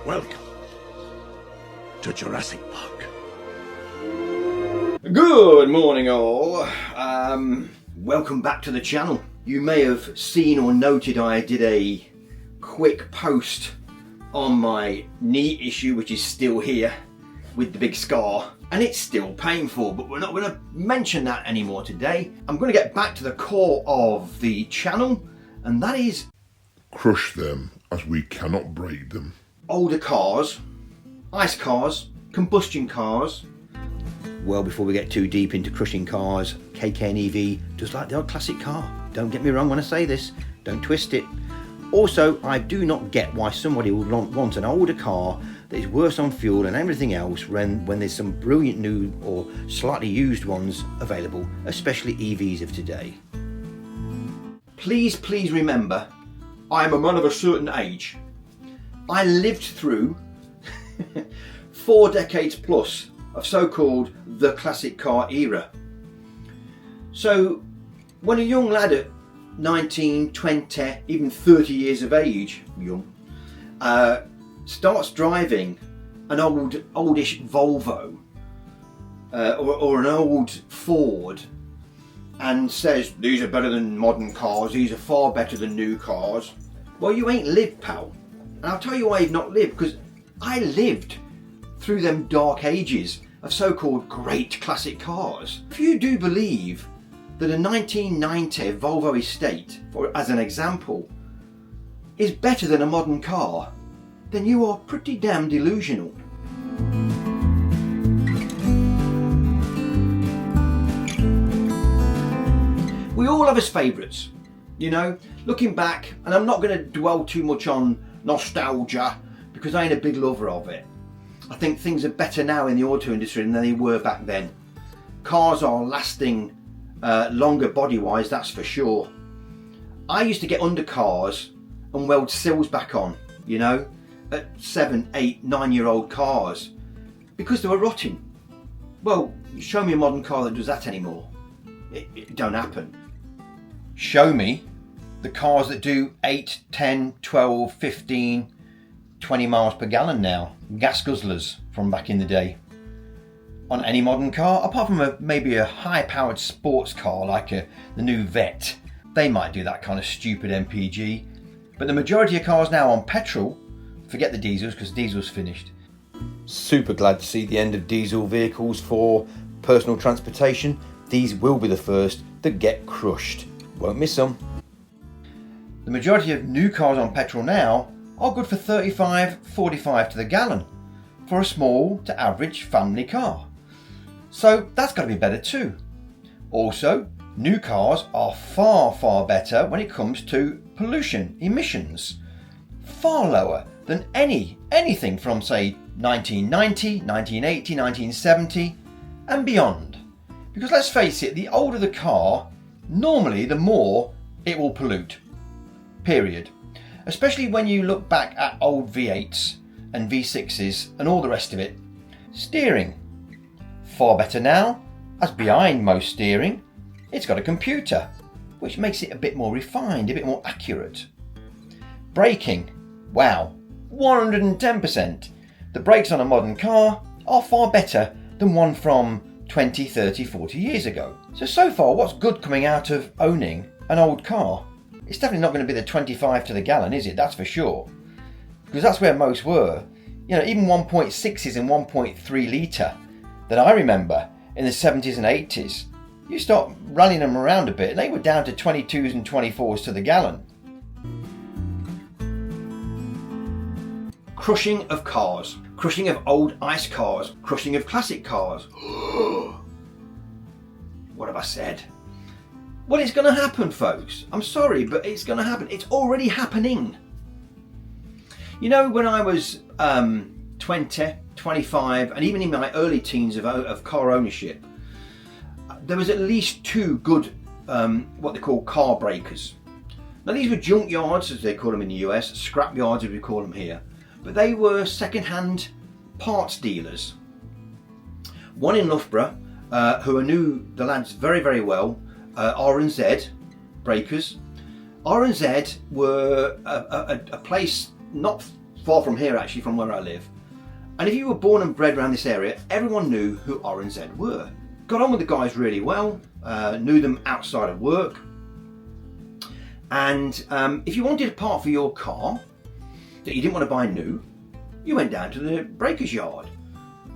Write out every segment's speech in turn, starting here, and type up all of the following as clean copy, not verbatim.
Welcome to Jurassic Park. Good morning all. Welcome back to the channel. You may have seen or noted I did a quick post on my knee issue, which is still here with the big scar, and it's still painful, but we're not going to mention that anymore today. I'm going to get back to the core of the channel, and that is crush them as we cannot break them. Older cars, ice cars, combustion cars. Well, before we get too deep into crushing cars, KK&EV does like the old classic car. Don't get me wrong when I say this, don't twist it. Also, I do not get why somebody would want an older car that is worse on fuel and everything else when there's some brilliant new or slightly used ones available, especially EVs of today. Please remember, I am a man of a certain age. I lived through 4 decades plus of so-called the classic car era. So when a young lad at 19, 20, even 30 years of age, young, starts driving an oldish Volvo or an old Ford and says these are better than modern cars, these are far better than new cars, well, you ain't lived, pal. And I'll tell you why you've not lived, because I lived through them dark ages of so-called great classic cars. If you do believe that a 1990 Volvo Estate, as an example, is better than a modern car, then you are pretty damn delusional. We all have his favourites, you know, looking back, and I'm not going to dwell too much on nostalgia because I ain't a big lover of it. I think things are better now in the auto industry than they were back then. Cars are lasting longer body-wise, that's for sure. I used to get under cars and weld sills back on, you know, at 7, 8, 9-year-old cars because they were rotting. Well, show me a modern car that does that anymore. It don't happen. Show me the cars that do 8, 10, 12, 15, 20 miles per gallon now. Gas guzzlers from back in the day. On any modern car, apart from maybe a high-powered sports car like the new Vet, they might do that kind of stupid MPG. But the majority of cars now on petrol, forget the diesels because diesel's finished. Super glad to see the end of diesel vehicles for personal transportation. These will be the first that get crushed. Won't miss them. The majority of new cars on petrol now are good for 35, 45 to the gallon for a small to average family car. So that's got to be better too. Also, new cars are far better when it comes to pollution emissions. Far lower than anything from say 1990, 1980, 1970 and beyond. Because let's face it, the older the car, normally the more it will pollute. Period. Especially when you look back at old V8s and V6s and all the rest of it. Steering. Far better now, as behind most steering, it's got a computer, which makes it a bit more refined, a bit more accurate. Braking. Wow, 110%. The brakes on a modern car are far better than one from 20, 30, 40 years ago. So far, what's good coming out of owning an old car? It's definitely not going to be the 25 to the gallon, is it? That's for sure. Because that's where most were. You know, even 1.6s and 1.3 litre that I remember in the 70s and 80s, you start rallying them around a bit and they were down to 22s and 24s to the gallon. Crushing of cars. Crushing of old ice cars. Crushing of classic cars. What have I said? Well, it's going to happen, folks. I'm sorry, but it's going to happen. It's already happening. You know, when I was 20, 25, and even in my early teens of car ownership, there was at least 2 good, what they call car breakers. Now, these were junk yards, as they call them in the US, scrap yards, as we call them here. But they were second-hand parts dealers. One in Loughborough, who I knew the lads very well, R&Z breakers. R&Z were a place not far from here actually, from where I live. And if you were born and bred around this area, everyone knew who R and Z were. Got on with the guys really well, knew them outside of work. And if you wanted a part for your car that you didn't want to buy new, you went down to the breaker's yard.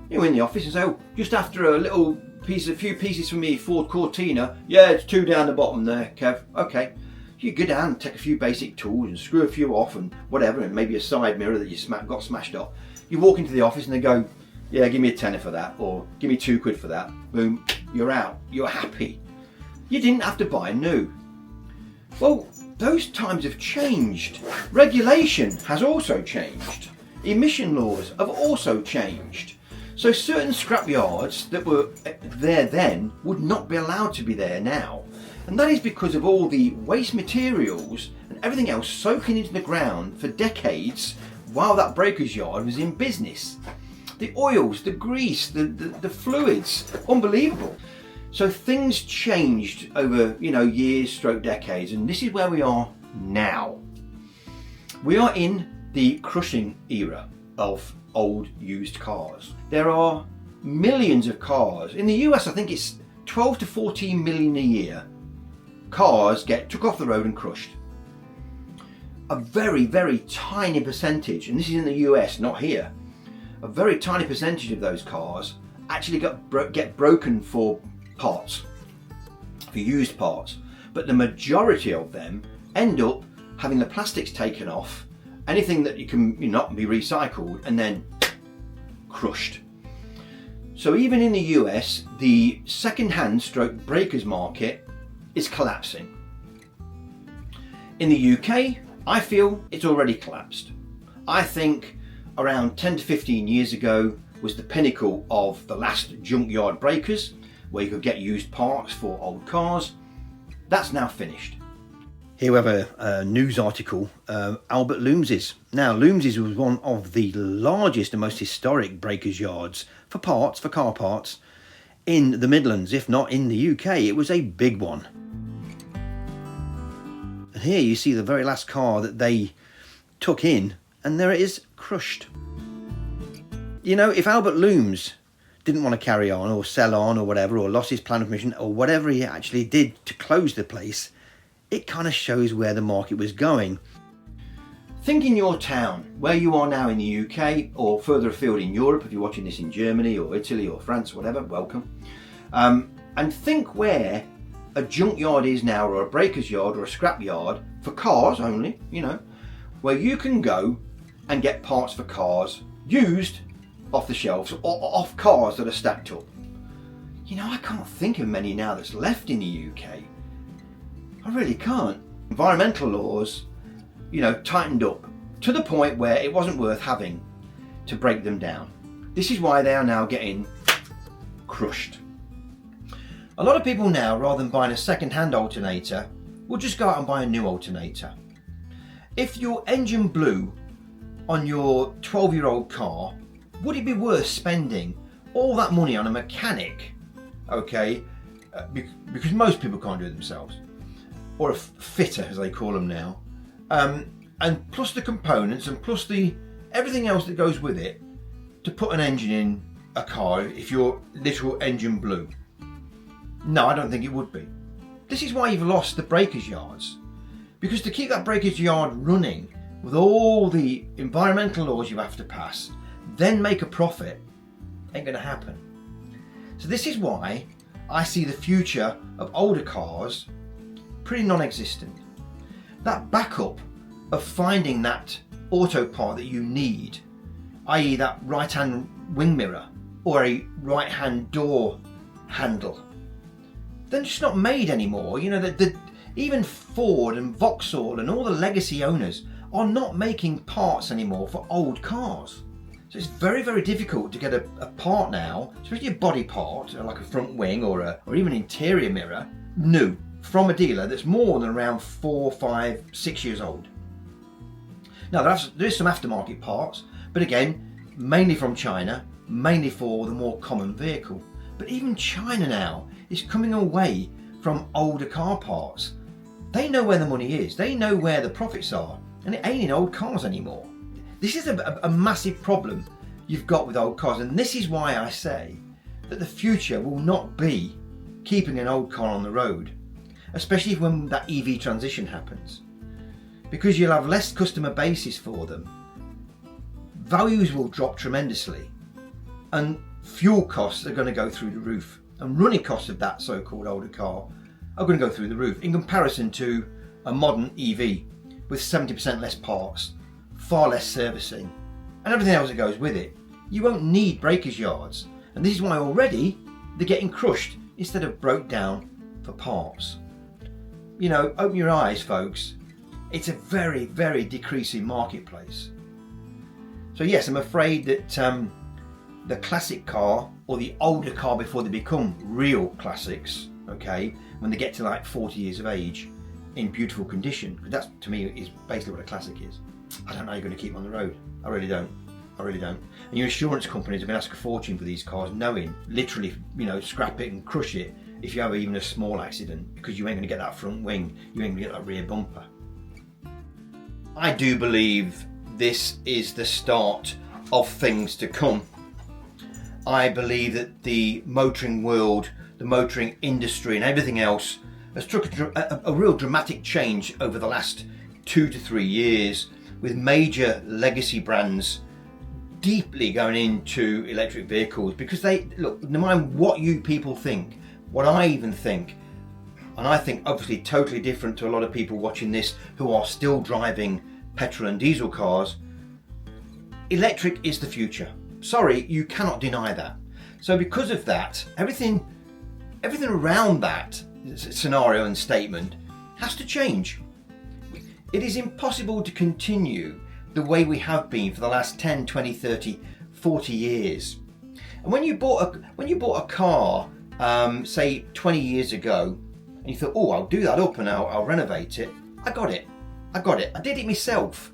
You were in the office and say, oh, just after a few pieces for me Ford Cortina. Yeah, it's 2 down the bottom there, Kev. Okay. You go down and take a few basic tools and screw a few off and whatever, and maybe a side mirror that you got smashed off. You walk into the office and they go, yeah, give me a tenner for that, or give me £2 for that. Boom, you're out. You're happy. You didn't have to buy new. Well, those times have changed. Regulation has also changed. Emission laws have also changed. So certain scrap yards that were there then would not be allowed to be there now. And that is because of all the waste materials and everything else soaking into the ground for decades while that breaker's yard was in business. The oils, the grease, the fluids, unbelievable. So things changed over, years stroke decades, and this is where we are now. We are in the crushing era of old used cars. There are millions of cars. In the US, I think it's 12 to 14 million a year. Cars get took off the road and crushed. A very, very tiny percentage, and this is in the US, not here, a very tiny percentage of those cars actually get broken for parts, for used parts. But the majority of them end up having the plastics taken off, anything that you can not be recycled, and then crushed. So even in the US, the second-hand stroke breakers market is collapsing. In the UK, I feel it's already collapsed. I think around 10 to 15 years ago was the pinnacle of the last junkyard breakers, where you could get used parts for old cars. That's now finished. Here we have a news article, Albert Looms's. Now, Looms's was one of the largest and most historic breakers yards for car parts, in the Midlands, if not in the UK. It was a big one. And here you see the very last car that they took in, and there it is, crushed. If Albert Looms didn't want to carry on or sell on or whatever, or lost his plan of mission or whatever he actually did to close the place, it kind of shows where the market was going. Think in your town, where you are now in the UK or further afield in Europe, if you're watching this in Germany or Italy or France, whatever, welcome. And think where a junkyard is now, or a breaker's yard or a scrap yard for cars only, where you can go and get parts for cars used off the shelves or off cars that are stacked up. I can't think of many now that's left in the UK. I really can't. Environmental laws, tightened up to the point where it wasn't worth having to break them down. This is why they are now getting crushed. A lot of people now, rather than buying a second-hand alternator, will just go out and buy a new alternator. If your engine blew on your 12-year-old car, would it be worth spending all that money on a mechanic? Okay, because most people can't do it themselves, or a fitter as they call them now, and plus the components and plus the everything else that goes with it to put an engine in a car if your literal engine blew. No, I don't think it would be. This is why you've lost the breakers yards, because to keep that breakers yard running with all the environmental laws you have to pass, then make a profit, ain't going to happen. So this is why I see the future of older cars pretty non-existent. That backup of finding that auto part that you need, i.e. that right-hand wing mirror or a right-hand door handle, they're just not made anymore. Even Ford and Vauxhall and all the legacy owners are not making parts anymore for old cars. So it's very, very difficult to get a part now, especially a body part, like a front wing or even interior mirror, new from a dealer that's more than around 4, 5, 6 years old. Now there is some aftermarket parts, but again, mainly from China, mainly for the more common vehicle. But even China now is coming away from older car parts. They know where the money is, they know where the profits are, and it ain't in old cars anymore. This is a massive problem you've got with old cars, and this is why I say that the future will not be keeping an old car on the road, especially when that EV transition happens, because you'll have less customer bases for them, values will drop tremendously, and fuel costs are going to go through the roof, and running costs of that so-called older car are going to go through the roof in comparison to a modern EV with 70% less parts, far less servicing, and everything else that goes with it. You won't need breakers yards, and this is why already they're getting crushed instead of broke down for parts. You know, open your eyes, folks. It's a very, very decreasing marketplace. So yes, I'm afraid that the classic car, or the older car before they become real classics, okay, when they get to like 40 years of age in beautiful condition, because that's, to me, is basically what a classic is. I don't know how you're going to keep them on the road. I really don't. I really don't. And your insurance companies are going to ask a fortune for these cars, knowing, literally, you know, scrap it and crush it if you have even a small accident, because you ain't going to get that front wing, you ain't going to get that rear bumper. I do believe this is the start of things to come. I believe that the motoring world, the motoring industry and everything else has took a real dramatic change over the last 2 to 3 years, with major legacy brands deeply going into electric vehicles, because they, look, no matter what you people think, what I even think, and I think obviously totally different to a lot of people watching this who are still driving petrol and diesel cars, electric is the future. Sorry, you cannot deny that. So because of that, everything around that scenario and statement has to change. It is impossible to continue the way we have been for the last 10, 20, 30, 40 years. And when you bought a car, say 20 years ago, and you thought, oh, I'll do that up and I'll renovate it, I got it. I did it myself.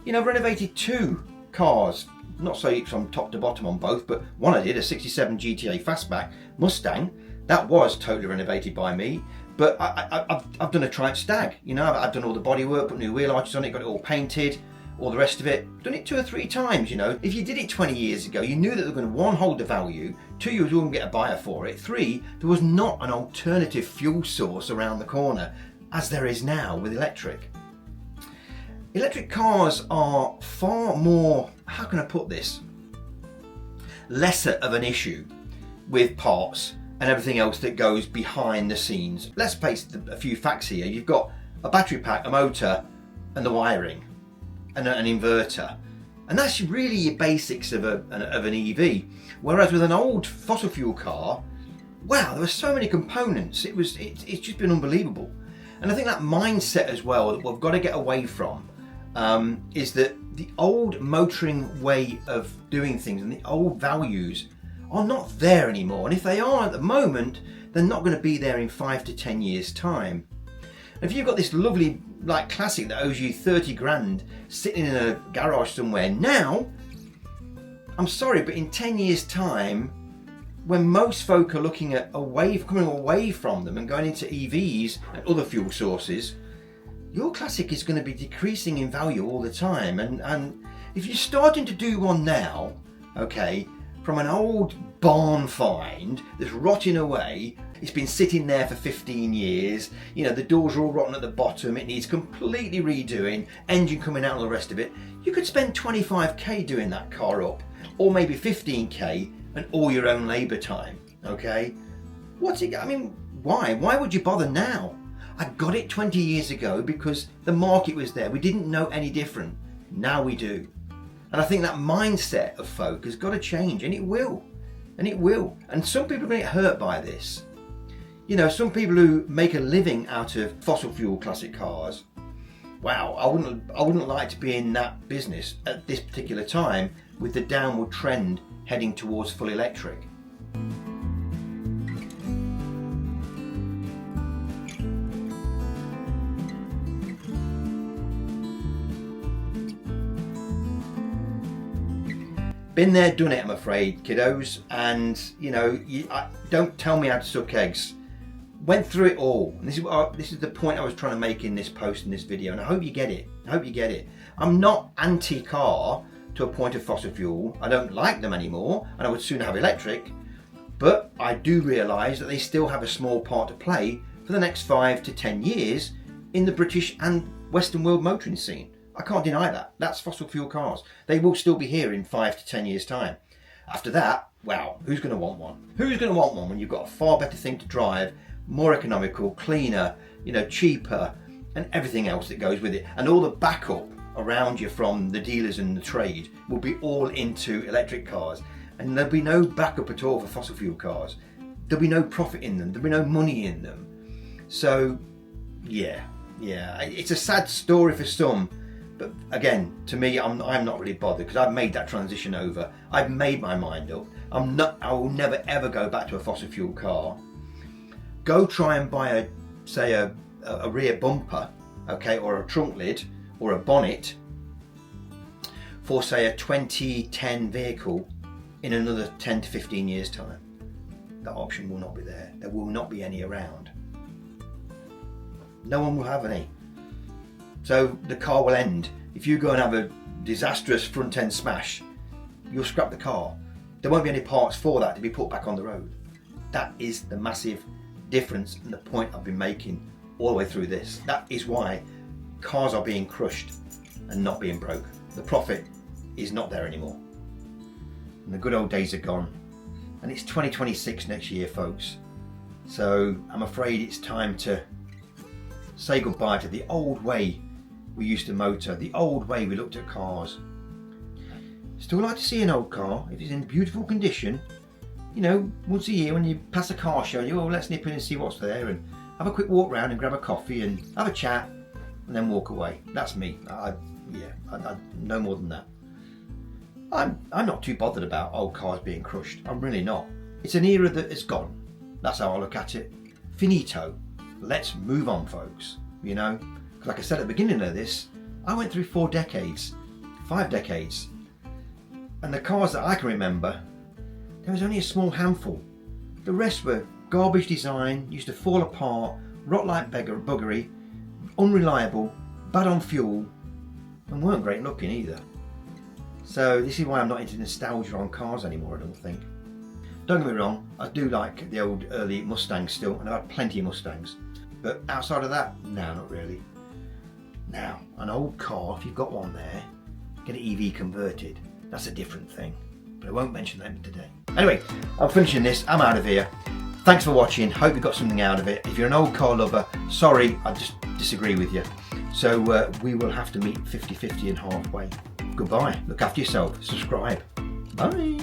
You know, I've renovated 2 cars, not so from top to bottom on both, but one I did, a 67 GTA Fastback Mustang. That was totally renovated by me. But I've done a Triumph Stag. You know, I've done all the bodywork, put new wheel arches on it, got it all painted, all the rest of it. Done it 2 or 3 times, you know. If you did it 20 years ago, you knew that they were going to, 1, hold the value, 2, you were going to get a buyer for it, 3, there was not an alternative fuel source around the corner, as there is now with electric. Electric cars are far more, how can I put this, lesser of an issue with parts and everything else that goes behind the scenes. Let's face a few facts here. You've got a battery pack, a motor, and the wiring, and an inverter. And that's really your basics of an EV. Whereas with an old fossil fuel car, wow, there were so many components. It's just been unbelievable. And I think that mindset as well that we've got to get away from is that the old motoring way of doing things and the old values are not there anymore. And if they are at the moment, they're not going to be there in 5 to 10 years time. And if you've got this lovely like classic that owes you 30 grand sitting in a garage somewhere now, I'm sorry, but in 10 years time, when most folk are looking at coming away from them and going into EVs and other fuel sources, your classic is going to be decreasing in value all the time. And if you're starting to do one now, okay, from an old barn find that's rotting away, it's been sitting there for 15 years, you know, the doors are all rotten at the bottom, it needs completely redoing, engine coming out and the rest of it, you could spend 25k doing that car up, or maybe 15k, and all your own labour time, okay? I mean, why would you bother now? I got it 20 years ago because the market was there, we didn't know any different, now we do. And I think that mindset of folk has got to change, and it will. And some people are going to get hurt by this. You know, some people who make a living out of fossil fuel classic cars, wow, I wouldn't like to be in that business at this particular time with the downward trend heading towards full electric. Been there, done it, I'm afraid, kiddos. And you know, don't tell me how to suck eggs. Went through it all. And this is the point I was trying to make in this post, in this video, and I hope you get it. I'm not anti-car. to a point of fossil fuel. I don't like them anymore, and I would sooner have electric, but I do realise that they still have a small part to play for the next 5 to 10 years in the British and Western world motoring scene. I can't deny that. That's fossil fuel cars. They will still be here in 5 to 10 years' time. After that, well, who's going to want one? Who's going to want one when you've got a far better thing to drive, more economical, cleaner, cheaper, and everything else that goes with it, and all the backup around you from the dealers and the trade will be all into electric cars, and there'll be no backup at all for fossil fuel cars. There'll be no profit in them. There'll be no money in them. So, yeah, it's a sad story for some. But again, to me, I'm not really bothered because I've made that transition over. I've made my mind up. I will never ever go back to a fossil fuel car. Go try and buy a rear bumper, okay, or a trunk lid or a bonnet for say a 2010 vehicle in another 10 to 15 years time. That option will not be there. There will not be any around. No one will have any. So the car will end. If you go and have a disastrous front end smash, you'll scrap the car. There won't be any parts for that to be put back on the road. That is the massive difference and the point I've been making all the way through this. That is why cars are being crushed and not being broke. The profit is not there anymore. And the good old days are gone. And it's 2026 next year, folks. So I'm afraid it's time to say goodbye to the old way we used to motor, the old way we looked at cars. Still like to see an old car if it's in beautiful condition. Once a year when you pass a car show, let's nip in and see what's there and have a quick walk round and grab a coffee and have a chat and then walk away. That's me. I no more than that. I'm not too bothered about old cars being crushed. I'm really not. It's an era that is gone. That's how I look at it. Finito. Let's move on, folks. Like I said at the beginning of this, I went through 5 decades, and the cars that I can remember, there was only a small handful. The rest were garbage design, used to fall apart, rot like buggery, unreliable, bad on fuel, and weren't great looking either. So this is why I'm not into nostalgia on cars anymore, I don't think. Don't get me wrong, I do like the old early Mustangs still, and I've had plenty of Mustangs. But outside of that, no, not really. Now, an old car, if you've got one there, get it EV converted. That's a different thing. But I won't mention that today. Anyway, I'm finishing this. I'm out of here. Thanks for watching. Hope you got something out of it. If you're an old car lover, sorry, I just disagree with you. So we will have to meet 50-50 and halfway. Goodbye. Look after yourself. Subscribe. Bye.